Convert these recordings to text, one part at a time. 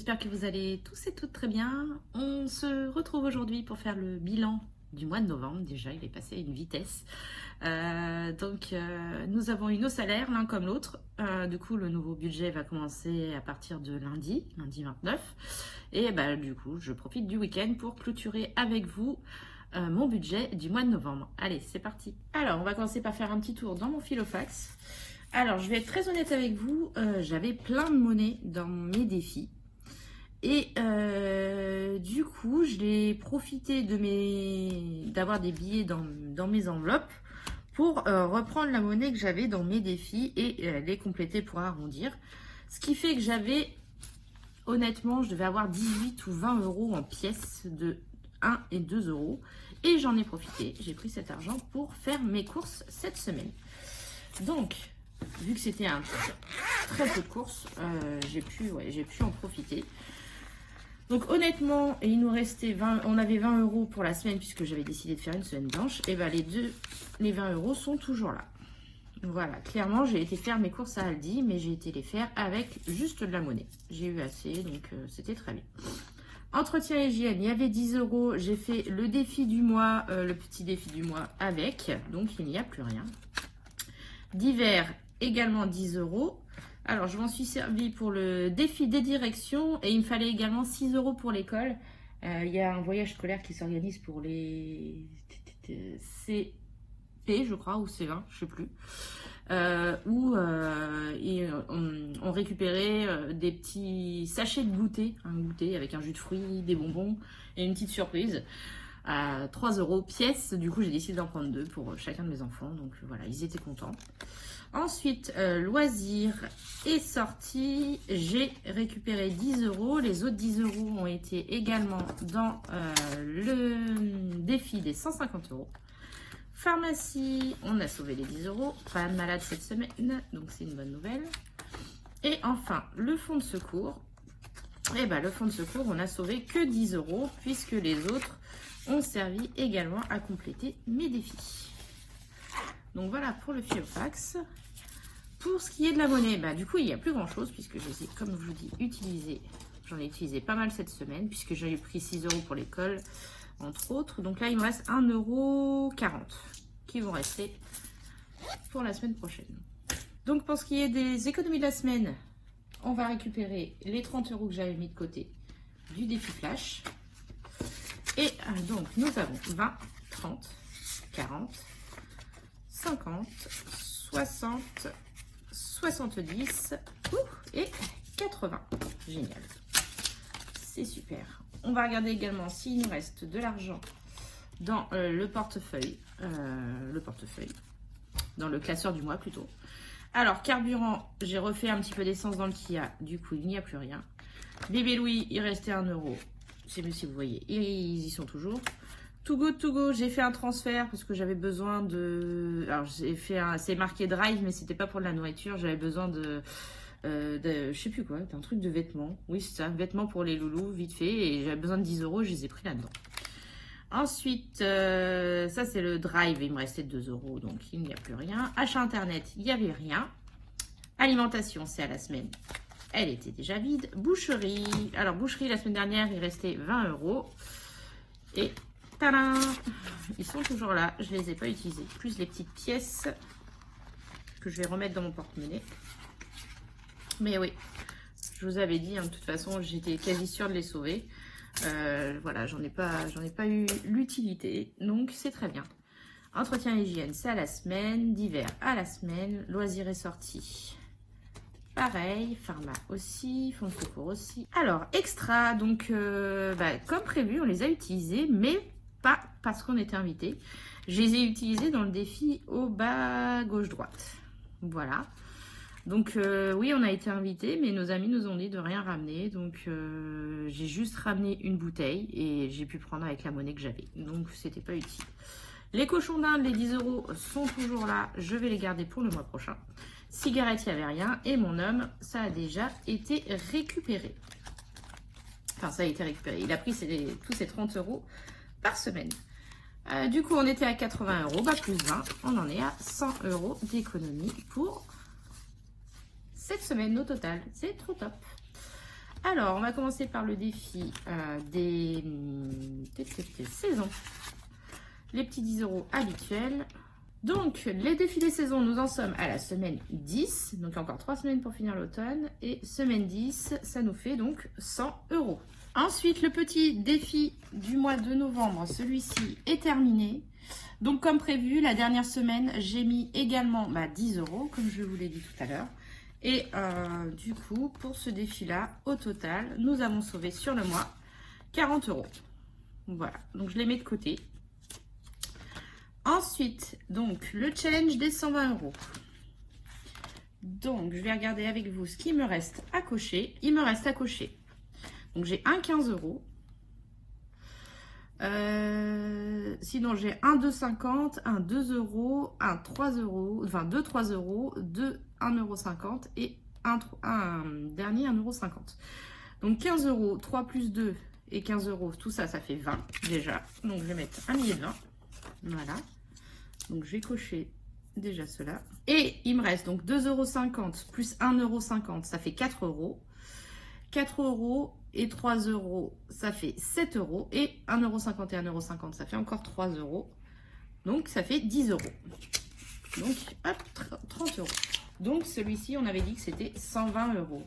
j'espère que vous allez tous et toutes très bien. On se retrouve aujourd'hui pour faire le bilan du mois de novembre. Déjà, il est passé à une vitesse. Nous avons eu nos salaires l'un comme l'autre. Du coup, le nouveau budget va commencer à partir de lundi 29. Et du coup, je profite du week-end pour clôturer avec vous mon budget du mois de novembre. Allez, c'est parti. Alors, on va commencer par faire un petit tour dans mon Filofax. Alors, je vais être très honnête avec vous, j'avais plein de monnaie dans mes défis. Et du coup, je l'ai profité d'avoir des billets dans mes enveloppes pour reprendre la monnaie que j'avais dans mes défis et les compléter pour arrondir. Ce qui fait que j'avais, honnêtement, je devais avoir 18 ou 20 euros en pièces de 1 et 2 euros. Et j'en ai profité, j'ai pris cet argent pour faire mes courses cette semaine. Donc, vu que c'était un très peu de courses, j'ai pu en profiter. Donc honnêtement, il nous restait on avait 20 euros pour la semaine puisque j'avais décidé de faire une semaine blanche. Et les 20 euros sont toujours là. Voilà, clairement j'ai été faire mes courses à Aldi, mais j'ai été les faire avec juste de la monnaie. J'ai eu assez, donc c'était très bien. Entretien hygiène, il y avait 10 euros. J'ai fait le défi du mois, le petit défi du mois avec, donc il n'y a plus rien. Divers, également 10 euros. Alors, je m'en suis servi pour le défi des directions et il me fallait également 6 euros pour l'école. Il y a un voyage scolaire qui s'organise pour les CP, je crois, ou C20, je sais plus. Où on récupérait des petits sachets de goûter, un goûter avec un jus de fruits, des bonbons et une petite surprise. À 3 euros pièce. Du coup, j'ai décidé d'en prendre 2 pour chacun de mes enfants. Donc voilà, ils étaient contents. Ensuite, loisirs et sorties. J'ai récupéré 10 euros. Les autres 10 euros ont été également dans le défi des 150 euros. Pharmacie, on a sauvé les 10 euros. Pas de malade cette semaine, donc c'est une bonne nouvelle. Et enfin, le fonds de secours. Et le fonds de secours, on a sauvé que 10 euros puisque les autres ont servi également à compléter mes défis. Donc voilà pour le Filofax. Pour ce qui est de la monnaie, du coup il n'y a plus grand chose puisque je les ai, comme je vous dis, utilisé. J'en ai utilisé pas mal cette semaine puisque j'ai pris 6 euros pour l'école, entre autres. Donc là il me reste 1,40 € qui vont rester pour la semaine prochaine. Donc pour ce qui est des économies de la semaine, on va récupérer les 30 euros que j'avais mis de côté du défi flash. Et donc, nous avons 20, 30, 40, 50, 60, 70 et 80. Génial. C'est super. On va regarder également s'il nous reste de l'argent dans le portefeuille. Dans le classeur du mois plutôt. Alors, carburant, j'ai refait un petit peu d'essence dans le Kia. Du coup, il n'y a plus rien. Bébé Louis, il restait 1 euro. Je sais plus si vous voyez, ils y sont toujours. To go, j'ai fait un transfert parce que j'avais besoin de... Alors, j'ai fait c'est marqué Drive, mais c'était pas pour de la nourriture. J'avais besoin de je sais plus quoi, d'un truc de vêtements. Oui, c'est ça, vêtements pour les loulous, vite fait. Et j'avais besoin de 10 euros, je les ai pris là-dedans. Ensuite, ça c'est le Drive, il me restait 2 euros, donc il n'y a plus rien. Achat internet, il n'y avait rien. Alimentation, c'est à la semaine. Elle était déjà vide. Boucherie. Alors, boucherie, la semaine dernière, il restait 20 euros. Et tadam, ils sont toujours là. Je ne les ai pas utilisés. Plus les petites pièces que je vais remettre dans mon porte-monnaie. Mais oui, je vous avais dit, de toute façon, j'étais quasi sûre de les sauver. Voilà, j'en ai pas eu l'utilité. Donc, c'est très bien. Entretien et hygiène, c'est à la semaine. Divers, à la semaine. Loisirs et sorties. Pareil, pharma aussi, fonds de secours aussi. Alors, extra, donc comme prévu, on les a utilisés, mais pas parce qu'on était invité. Je les ai utilisés dans le défi au bas gauche-droite. Voilà. Donc oui, on a été invités, mais nos amis nous ont dit de rien ramener. Donc j'ai juste ramené une bouteille et j'ai pu prendre avec la monnaie que j'avais. Donc c'était pas utile. Les cochons d'Inde, les 10 euros sont toujours là. Je vais les garder pour le mois prochain. Cigarette, il n'y avait rien. Et mon homme, ça a déjà été récupéré. Enfin, ça a été récupéré. Il a pris tous ses 30 euros par semaine. Du coup, on était à 80 euros. Plus 20. On en est à 100 euros d'économie pour cette semaine au total. C'est trop top. Alors, on va commencer par le défi des saisons. Les petits 10 € habituels. Donc, les défis des saisons, nous en sommes à la semaine 10. Donc, encore 3 semaines pour finir l'automne. Et semaine 10, ça nous fait donc 100 €. Ensuite, le petit défi du mois de novembre, celui-ci est terminé. Donc, comme prévu, la dernière semaine, j'ai mis également 10 €, comme je vous l'ai dit tout à l'heure. Et du coup, pour ce défi-là, au total, nous avons sauvé sur le mois 40 €. Voilà, donc je les mets de côté. Ensuite, donc, le challenge des 120 €. Donc, je vais regarder avec vous ce qui me reste à cocher. Il me reste à cocher. Donc, j'ai un 15 €. Sinon, j'ai un 2,50 €, un 2 €, un 3 €, enfin 2 3 €, 2 1,50 € et un dernier 1,50 €. Donc 15 €, 3 plus 2 et 15 €, tout ça, ça fait 20 déjà. Donc je vais mettre un billet de 20. Voilà. Donc je vais cocher déjà cela. Et il me reste donc 2,50 € plus 1,50 €, ça fait 4 €. 4 € et 3 €, ça fait 7 €. Et 1,50 € et 1,50 €, ça fait encore 3 €. Donc ça fait 10 €. Donc hop, 30 €. Donc celui-ci, on avait dit que c'était 120 €.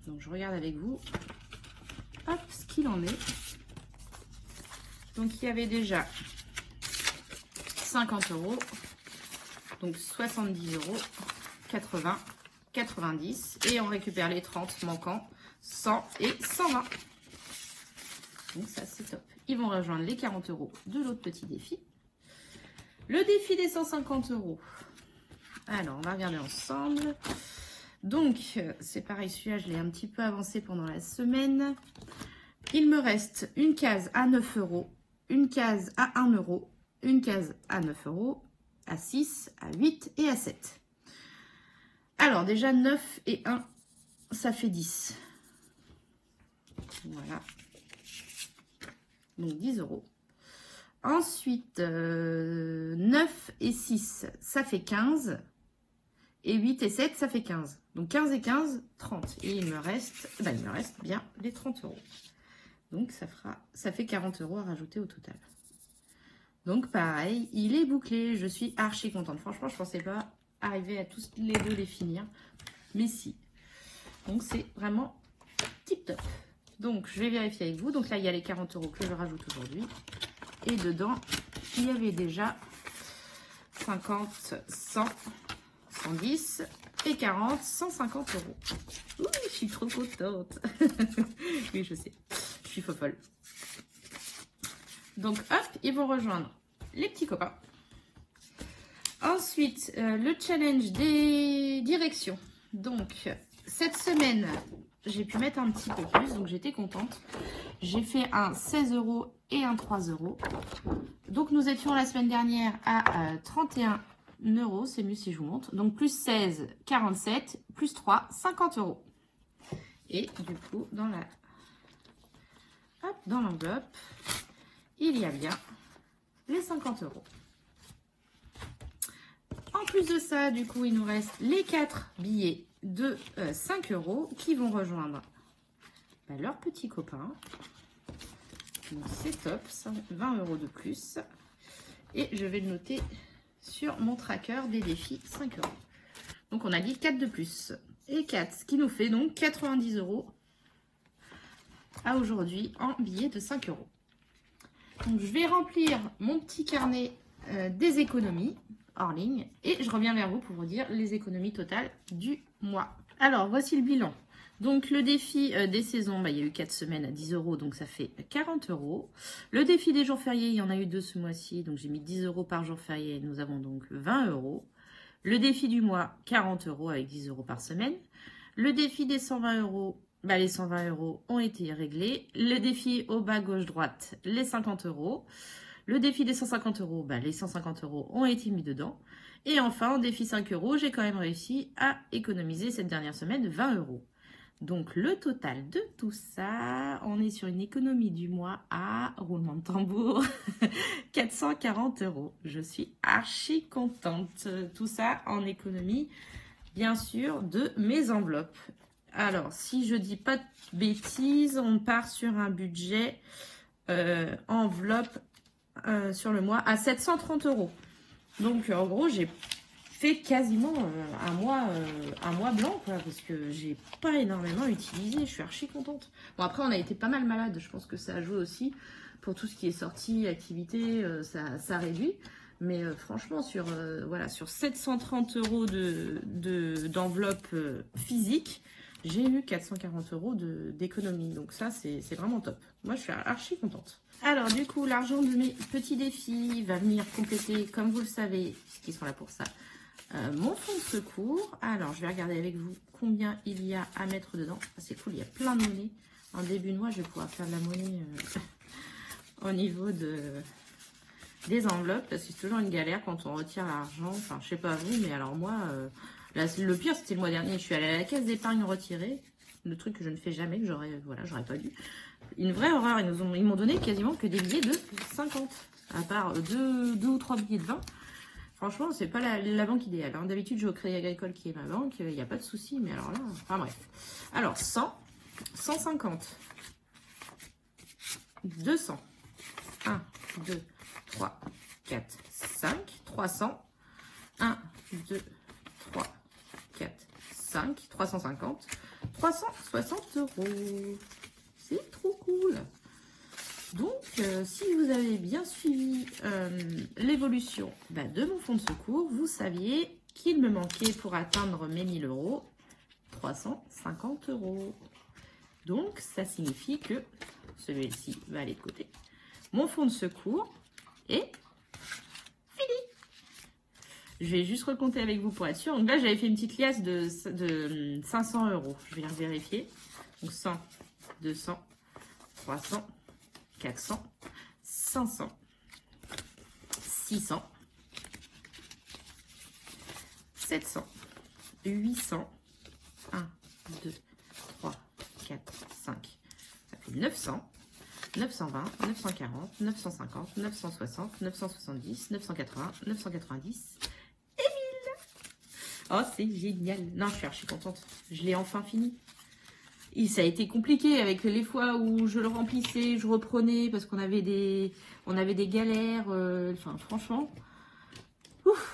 Donc je regarde avec vous hop, ce qu'il en est. Donc il y avait déjà 50 €. Donc 70 €, 80, 90. Et on récupère les 30 manquants. 100 et 120. Donc ça c'est top. Ils vont rejoindre les 40 € de l'autre petit défi. Le défi des 150 €. Alors on va regarder ensemble. Donc c'est pareil, celui-là je l'ai un petit peu avancé pendant la semaine. Il me reste une case à 9 €, une case à 1 €, une case à 9 €, à 6, à 8 et à 7. Alors déjà 9 et 1, ça fait 10. Voilà. Donc 10 €. Ensuite, 9 et 6, ça fait 15. Et 8 et 7, ça fait 15. Donc 15 et 15, 30. Et il me reste bien les 30 €. Donc ça fait 40 € à rajouter au total. Donc pareil, il est bouclé. Je suis archi contente. Franchement, je ne pensais pas arriver à tous les deux les finir. Mais si. Donc c'est vraiment tip top. Donc je vais vérifier avec vous. Donc là, il y a les 40 € que je rajoute aujourd'hui. Et dedans, il y avait déjà 50, 100, 110 et 40, 150 €. Ouh, je suis trop contente. Oui, je sais. Je suis folle. Donc, hop, ils vont rejoindre les petits copains. Ensuite, le challenge des directions. Donc, cette semaine, j'ai pu mettre un petit peu plus, donc j'étais contente. J'ai fait un 16 € et un 3 €. Donc, nous étions la semaine dernière à 31 €. C'est mieux si je vous montre. Donc, plus 16, 47, plus 3, 50 €. Et du coup, dans l'enveloppe, il y a bien les 50 €. En plus de ça, du coup, il nous reste les 4 billets de 5 € qui vont rejoindre leurs petits copains. Donc c'est top, 20 € de plus. Et je vais le noter sur mon tracker des défis 5 €. Donc on a dit 4 de plus. Et 4, ce qui nous fait donc 90 € à aujourd'hui en billets de 5 €. Donc je vais remplir mon petit carnet des économies hors ligne et je reviens vers vous pour vous dire les économies totales du mois. Alors voici le bilan. Donc le défi des saisons, il y a eu 4 semaines à 10 €, donc ça fait 40 €. Le défi des jours fériés, il y en a eu 2 ce mois-ci, donc j'ai mis 10 € par jour férié, nous avons donc 20 €. Le défi du mois, 40 € avec 10 € par semaine. Le défi des 120 €, les 120 € ont été réglés. Le défi au bas gauche-droite, les 50 €. Le défi des 150 €, les 150 € ont été mis dedans. Et enfin, au défi 5 €, j'ai quand même réussi à économiser cette dernière semaine 20 €. Donc, le total de tout ça, on est sur une économie du mois à, roulement de tambour, 440 €. Je suis archi contente. Tout ça en économie, bien sûr, de mes enveloppes. Alors, si je dis pas de bêtises, on part sur un budget enveloppe sur le mois à 730 €. Donc, en gros, j'ai fait quasiment un mois blanc, quoi, parce que j'ai pas énormément utilisé. Je suis archi contente. Bon, après, on a été pas mal malade. Je pense que ça a joué aussi pour tout ce qui est sortie, activité, ça réduit. Mais franchement, voilà, sur 730 € d'enveloppe physique, j'ai eu 440 € d'économie. Donc ça, c'est vraiment top. Moi, je suis archi contente. Alors, du coup, l'argent de mes petits défis va venir compléter, comme vous le savez, puisqu'ils sont là pour ça, mon fonds de secours. Alors, je vais regarder avec vous combien il y a à mettre dedans. Ah, c'est cool, il y a plein de monnaie. En début de mois, je vais pouvoir faire de la monnaie au niveau des enveloppes, parce que c'est toujours une galère quand on retire l'argent. Enfin, je sais pas vous, mais alors moi, là, le pire, c'était le mois dernier. Je suis allée à la caisse d'épargne retirer, le truc que je ne fais jamais, que j'aurais pas dû. Une vraie horreur, ils m'ont donné quasiment que des billets de 50, à part deux ou trois billets de 20. Franchement, c'est pas la banque idéale. Hein. D'habitude, je vais au Crédit Agricole qui est ma banque, il n'y a pas de souci, mais alors là, enfin bref. Alors, 100, 150, 200, 1, 2, 3, 4, 5, 300, 1, 2, 3, 4, 5, 350, 360 €. C'est trop cool. Donc, si vous avez bien suivi l'évolution de mon fonds de secours, vous saviez qu'il me manquait pour atteindre mes 1000 € 350 €. Donc, ça signifie que celui-ci va aller de côté. Mon fonds de secours est fini. Je vais juste recompter avec vous pour être sûr. Donc là, j'avais fait une petite liasse de 500 €. Je vais les vérifier. Donc, 100, 200, 300, 400, 500, 600, 700, 800, 1, 2, 3, 4, 5, ça fait 900, 920, 940, 950, 960, 970, 980, 990 et 1000. Oh, c'est génial. Non, je suis archi contente. Je l'ai enfin fini. Et ça a été compliqué avec les fois où je le remplissais, je reprenais parce qu'on avait des galères. Enfin, franchement,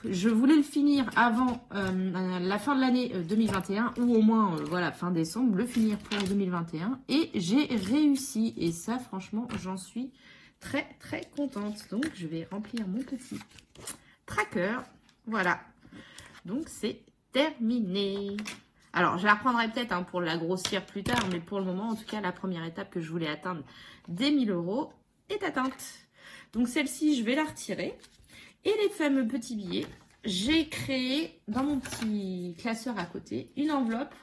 je voulais le finir avant la fin de l'année 2021 ou au moins, voilà, fin décembre, le finir pour 2021. Et j'ai réussi. Et ça, franchement, j'en suis très, très contente. Donc, je vais remplir mon petit tracker. Voilà. Donc, c'est terminé. Alors, je la reprendrai peut-être pour la grossir plus tard, mais pour le moment, en tout cas, la première étape que je voulais atteindre des 1000 € est atteinte. Donc, celle-ci, je vais la retirer. Et les fameux petits billets, j'ai créé dans mon petit classeur à côté une enveloppe,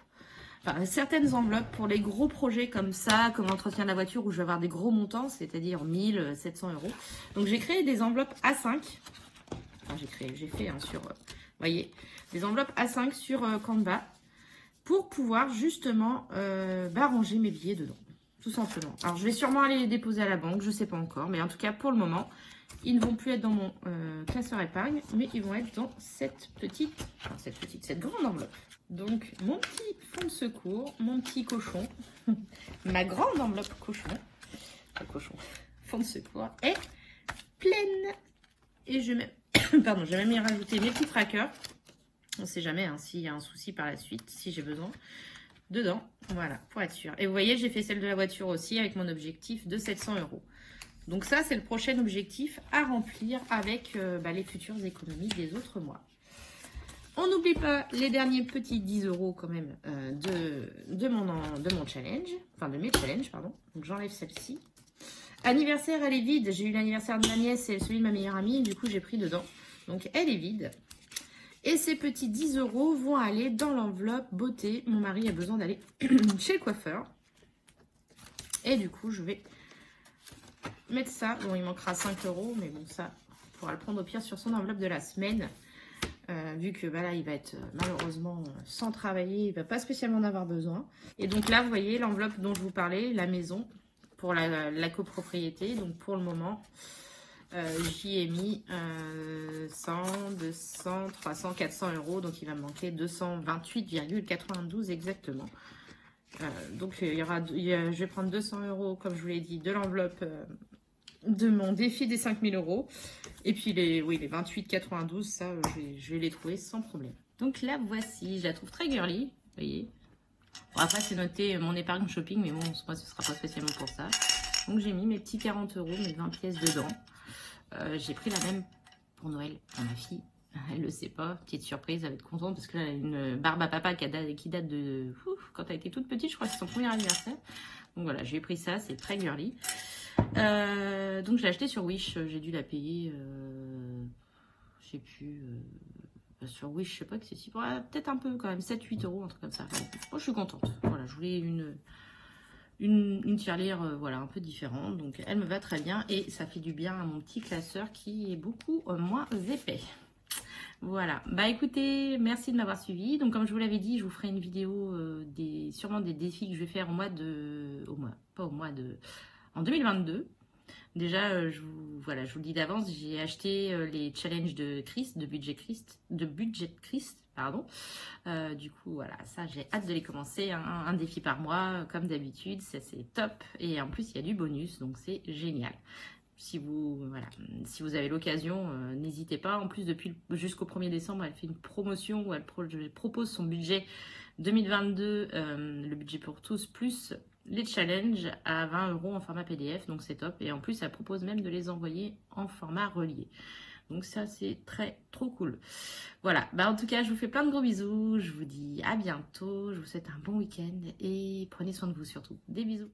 enfin certaines enveloppes pour les gros projets comme ça, comme l'entretien de la voiture où je vais avoir des gros montants, c'est-à-dire 1000, 700 €. Donc, j'ai créé des enveloppes A5. Enfin, j'ai fait sur, vous voyez, des enveloppes A5 sur Canva, pour pouvoir justement ranger mes billets dedans, tout simplement. Alors, je vais sûrement aller les déposer à la banque, je ne sais pas encore, mais en tout cas, pour le moment, ils ne vont plus être dans mon classeur épargne, mais ils vont être dans cette grande enveloppe. Donc, mon petit fonds de secours, mon petit cochon, ma grande enveloppe fonds de secours est pleine. Et je vais même y rajouter mes petits trackers. On ne sait jamais s'il y a un souci par la suite, si j'ai besoin, dedans. Voilà, pour être sûr. Et vous voyez, j'ai fait celle de la voiture aussi avec mon objectif de 700 €. Donc ça, c'est le prochain objectif à remplir avec les futures économies des autres mois. On n'oublie pas les derniers petits 10 € quand même de mon challenge. Enfin, de mes challenges, pardon. Donc j'enlève celle-ci. Anniversaire, elle est vide. J'ai eu l'anniversaire de ma nièce et celui de ma meilleure amie. Du coup, j'ai pris dedans. Donc elle est vide. Et ces petits 10 € vont aller dans l'enveloppe beauté. Mon mari a besoin d'aller chez le coiffeur. Et du coup, je vais mettre ça. Bon, il manquera 5 €, mais bon, ça, on pourra le prendre au pire sur son enveloppe de la semaine. Vu que là, il va être malheureusement sans travailler. Il ne va pas spécialement en avoir besoin. Et donc là, vous voyez l'enveloppe dont je vous parlais, la maison, pour la copropriété. Donc pour le moment... j'y ai mis 100, 200, 300, 400 €. Donc, il va me manquer 228,92 exactement Donc je vais prendre 200 € comme je vous l'ai dit de l'enveloppe de mon défi des 5000 €. Et puis les 28,92, ça je vais les trouver sans problème. Donc là voici, je la trouve très girly, vous voyez. Bon, après c'est noté mon épargne shopping, mais bon moi ce sera pas spécialement pour ça. Donc j'ai mis mes petits 40 €, mes 20 pièces dedans. J'ai pris la même pour Noël pour ma fille. Elle le sait pas, petite surprise, elle va être contente parce que là, elle a une barbe à papa qui date de quand elle était toute petite, je crois que c'est son premier anniversaire. Donc voilà, j'ai pris ça, c'est très girly. Donc je l'ai acheté sur Wish, j'ai dû la payer, je sais plus, sur Wish, je sais pas que c'est si, peut-être un peu quand même, 7-8 €, un truc comme ça. Moi je suis contente, voilà, je voulais une tirelire voilà, un peu différente, donc elle me va très bien et ça fait du bien à mon petit classeur qui est beaucoup moins épais. Voilà, bah écoutez, merci de m'avoir suivi. Donc comme je vous l'avais dit, je vous ferai une vidéo sûrement des défis que je vais faire en 2022. Déjà, je vous le dis d'avance, j'ai acheté les challenges de budget Christ, pardon. Du coup, voilà, ça j'ai hâte de les commencer. Un défi par mois, comme d'habitude, ça c'est top. Et en plus, il y a du bonus, donc c'est génial. Si vous avez l'occasion, n'hésitez pas. En plus, jusqu'au 1er décembre, elle fait une promotion où elle propose son budget 2022, le budget pour tous, plus les challenges à 20 € en format PDF. Donc c'est top. Et en plus, elle propose même de les envoyer en format relié. Donc ça, c'est trop cool. Voilà. Bah, en tout cas, je vous fais plein de gros bisous. Je vous dis à bientôt. Je vous souhaite un bon week-end et prenez soin de vous surtout. Des bisous.